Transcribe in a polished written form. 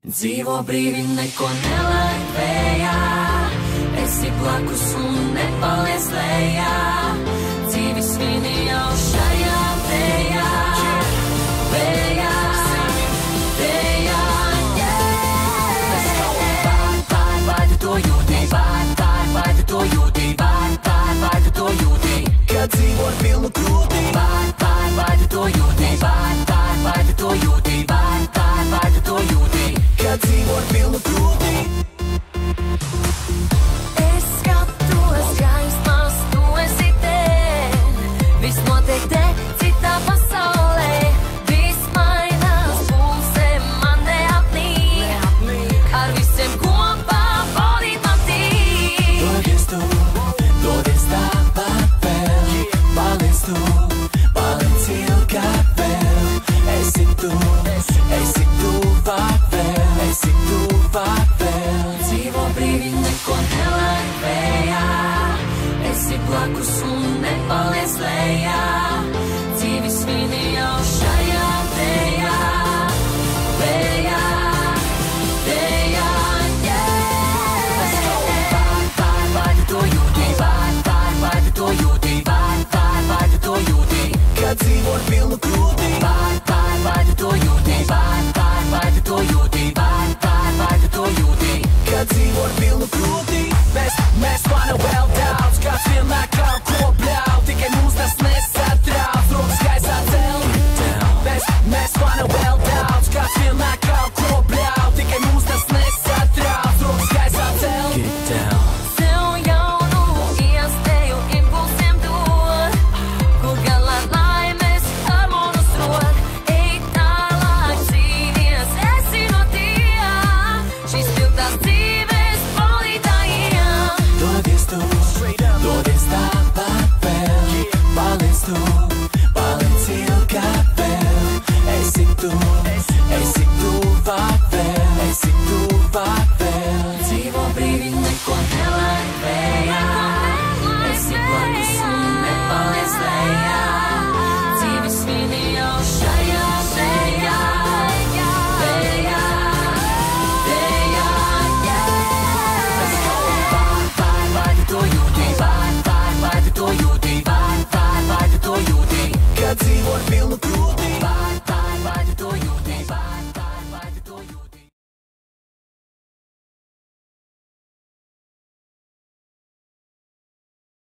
Dzīvo brīvi, neko nelaid vējā, esi blakus un nepaliec lejā. Dzīvi svini jau šajā vējā, vējā, vējā, vai tu to jūti, vai tu to jūti, vai tu to jūti, kad dzīvo ar pilnu krūti, vai tu to jūti, vai tu to jūti, vai tu to jūti, kad dzīvo ar pilnu krūti. Es skatos gaismās, tu esi te, viss notiek te, citā pasaulē. Viss mainās, pulse man neapnīk, ar visiem kopā baudīt man tīk. Dodies tāpat vēl, paliec tu, paliec ilgāk vēl. Esi tuvāk vēl, esi tuvāk vēl. Dzīvo brīvi, neko nelaid vējā, esi blakus un nepaliec lejā. Dzīvi svini jau šajā vējā, vējā, vējā, vai tu to jūti, vai tu to jūti, vai tu to jūti, kad dzīvo ar pilnu krūti.